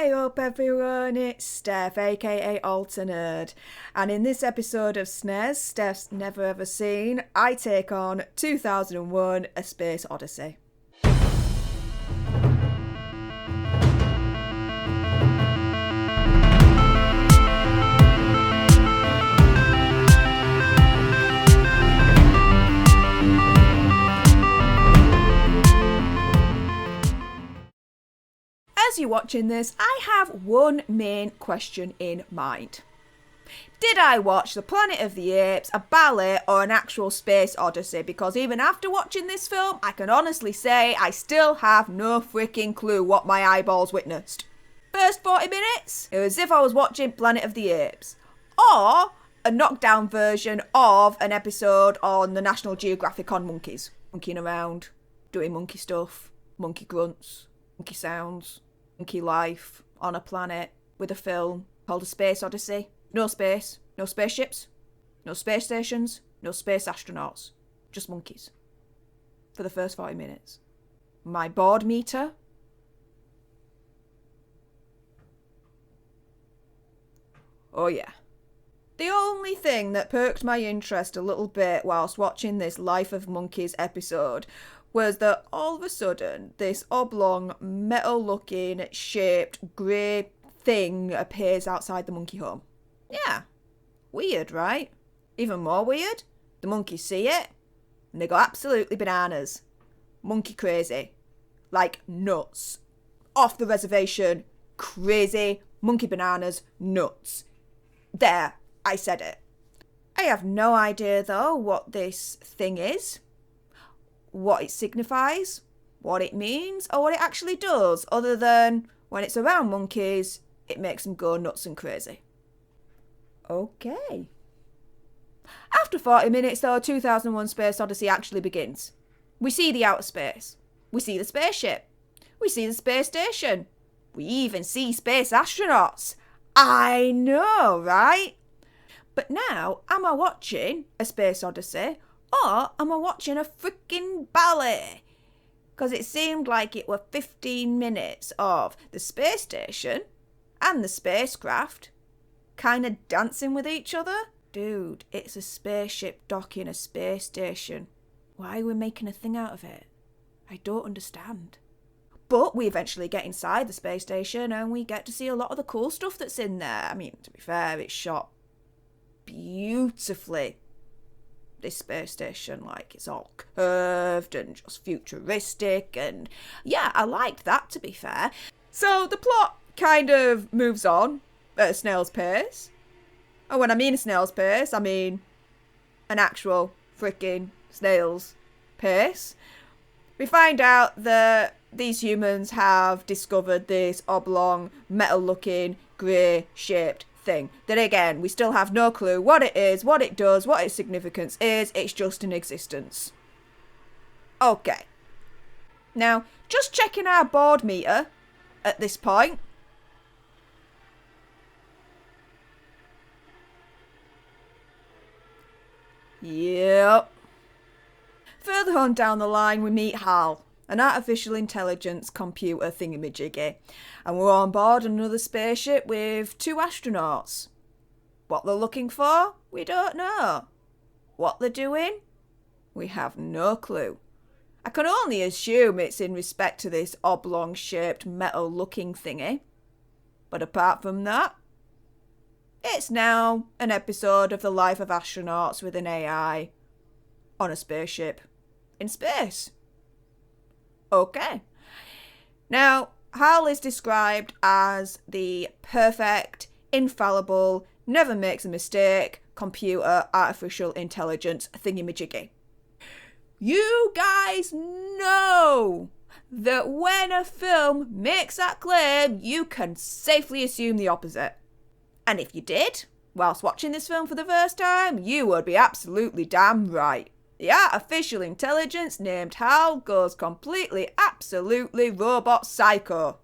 Hey up everyone, it's Stef, aka Alter Nerd, and in this episode of S.N.E.S, Stef's Never Ever Seen, I take on 2001 A Space Odyssey. As you're watching this, I have one main question in mind. Did I watch The Planet of the Apes, a ballet, or an actual Space Odyssey? Because even after watching this film, I can honestly say I still have no freaking clue what my eyeballs witnessed. First 40 minutes, it was as if I was watching Planet of the Apes, or a knockdown version of an episode on the National Geographic on monkeys. Monkeying around, doing monkey stuff, monkey grunts, monkey sounds. Monkey life on a planet with a film called A Space Odyssey. No space, no spaceships, no space stations, no space astronauts. Just monkeys. For the first 40 minutes. My bored meter? Oh yeah. The only thing that perked my interest a little bit whilst watching this Life of Monkeys episode was that all of a sudden this oblong, metal-looking, shaped, grey thing appears outside the monkey home. Yeah. Weird, right? Even more weird, the monkeys see it, and they go absolutely bananas. Monkey crazy. Like nuts. Off the reservation, crazy, monkey bananas, nuts. There, I said it. I have no idea, though, what this thing is. What it signifies, what it means, or what it actually does, other than when it's around monkeys, it makes them go nuts and crazy. Okay. After 40 minutes, though, 2001 Space Odyssey actually begins. We see the outer space. We see the spaceship. We see the space station. We even see space astronauts. I know, right? But now, am I watching A Space Odyssey? Or am I watching a freaking ballet? Because it seemed like it were 15 minutes of the space station and the spacecraft kind of dancing with each other. Dude, it's a spaceship docking a space station. Why are we making a thing out of it? I don't understand. But we eventually get inside the space station and we get to see a lot of the cool stuff that's in there. I mean, to be fair, it's shot beautifully. This space station, like, it's all curved and just futuristic, and yeah, I liked that, to be fair. So the plot kind of moves on at a snail's pace. And when I mean a snail's pace, I mean an actual freaking snail's pace. We find out that these humans have discovered this oblong, metal-looking, grey-shaped thing that, again, we still have no clue what it is, what it does, what its significance is. It's just an existence. Okay. Now, just checking our board meter at this point. Yep. Further on down the line, we meet HAL, an artificial intelligence computer thingamajiggy, and we're on board another spaceship with two astronauts. What they're looking for? We don't know. What they're doing? We have no clue. I can only assume it's in respect to this oblong-shaped metal-looking thingy. But apart from that, it's now an episode of the life of astronauts with an AI on a spaceship in space. Okay. Now, HAL is described as the perfect, infallible, never makes a mistake computer artificial intelligence thingamajiggy. You guys know that when a film makes that claim, you can safely assume the opposite. And if you did, whilst watching this film for the first time, you would be absolutely damn right. The artificial intelligence named HAL goes completely, absolutely robot psycho.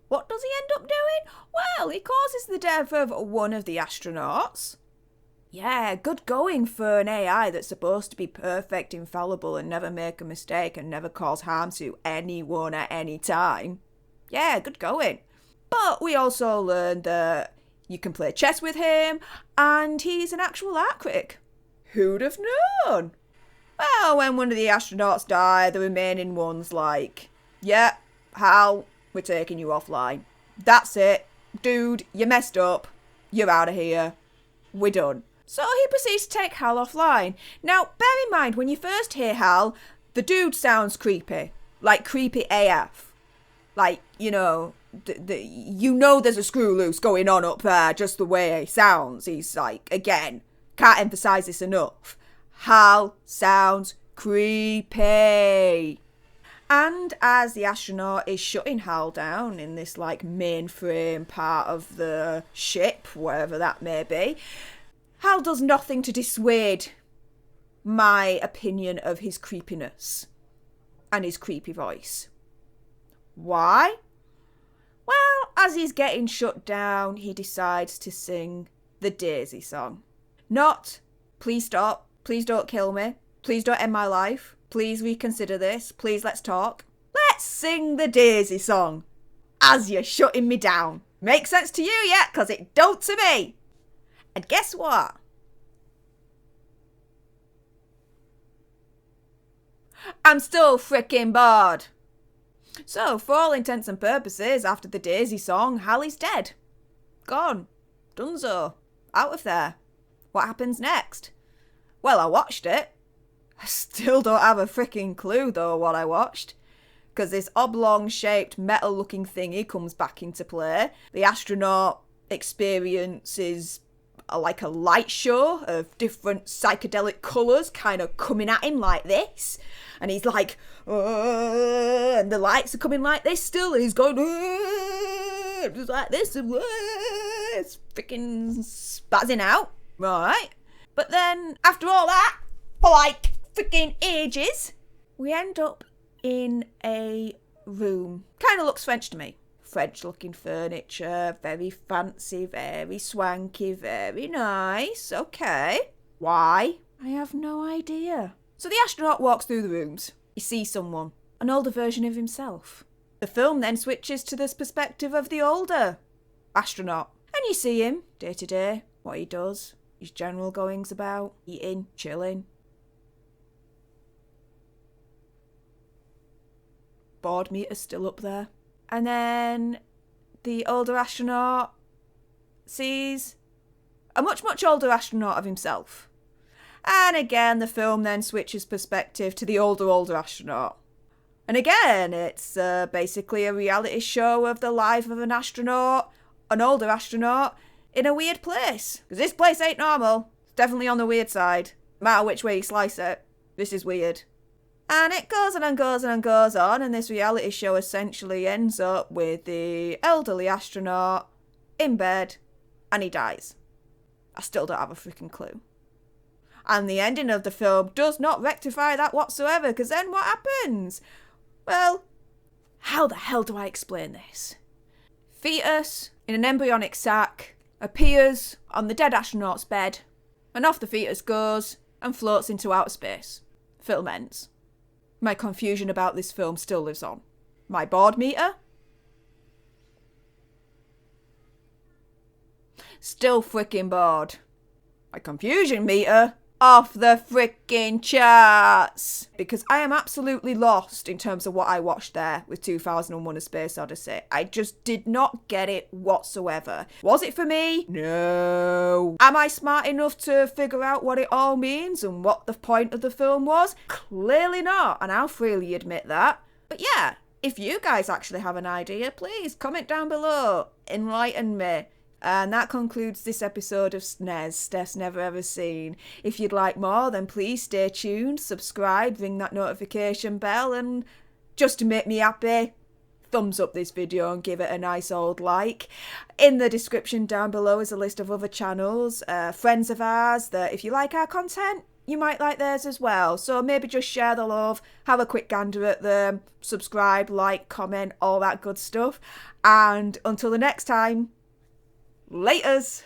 What does he end up doing? Well, he causes the death of one of the astronauts. Yeah, good going for an AI that's supposed to be perfect, infallible, and never make a mistake and never cause harm to anyone at any time. Yeah, good going. But we also learned that you can play chess with him, and he's an actual art critic. Who'd have known? Well, when one of the astronauts died, the remaining one's like, yeah, Hal, we're taking you offline. That's it. Dude, you messed up. You're out of here. We're done. So he proceeds to take Hal offline. Now, bear in mind, when you first hear Hal, the dude sounds creepy. Like creepy AF. Like, you know, there's a screw loose going on up there, just the way he sounds. He's like, again, can't emphasise this enough. Hal sounds creepy. And as the astronaut is shutting Hal down in this like mainframe part of the ship, wherever that may be, Hal does nothing to dissuade my opinion of his creepiness and his creepy voice. Why? Well, as he's getting shut down, he decides to sing the Daisy song. Not, please stop, please don't kill me, please don't end my life, please reconsider this, please let's talk. Let's sing the Daisy song as you're shutting me down. Make sense to you yet? 'Cause it don't to me. And guess what? I'm still frickin' bored. So, for all intents and purposes, after the Daisy song, Hallie's dead. Gone. Donezo. Out of there. What happens next? Well, I watched it. I still don't have a frickin' clue, though, what I watched. Because this oblong-shaped, metal-looking thingy comes back into play. The astronaut experiences like a light show of different psychedelic colours kind of coming at him like this. And he's like, and the lights are coming like this still, and he's going, just like this, and it's freaking spazzing out, right? But then, after all that, for like freaking ages, we end up in a room. Kind of looks French to me. French-looking furniture, very fancy, very swanky, very nice. Okay. Why? I have no idea. So the astronaut walks through the rooms. He sees someone, an older version of himself. The film then switches to the perspective of the older astronaut. And you see him, day to day, what he does, his general goings about, eating, chilling. Board meter's still up there. And then the older astronaut sees a much, much older astronaut of himself. And again, the film then switches perspective to the older astronaut. And again, it's basically a reality show of the life of an astronaut, an older astronaut, in a weird place. Because this place ain't normal. It's definitely on the weird side. No matter which way you slice it, this is weird. And it goes on and goes on and goes on, and this reality show essentially ends up with the elderly astronaut in bed, and he dies. I still don't have a freaking clue. And the ending of the film does not rectify that whatsoever, because then what happens? Well, how the hell do I explain this? Fetus, in an embryonic sac, appears on the dead astronaut's bed, and off the fetus goes and floats into outer space. Film ends. My confusion about this film still lives on. My board meter? Still frickin' bored. My confusion meter? Off the frickin' charts! Because I am absolutely lost in terms of what I watched there with 2001: A Space Odyssey. I just did not get it whatsoever. Was it for me? No. Am I smart enough to figure out what it all means and what the point of the film was? Clearly not, and I'll freely admit that. But yeah, if you guys actually have an idea, please comment down below. Enlighten me. And that concludes this episode of S.N.E.S, Stef's Never Ever Seen. If you'd like more, then please stay tuned, subscribe, ring that notification bell, and just to make me happy, thumbs up this video and give it a nice old like. In the description down below is a list of other channels, friends of ours, that if you like our content, you might like theirs as well. So maybe just share the love, have a quick gander at them, subscribe, like, comment, all that good stuff. And until the next time, laters!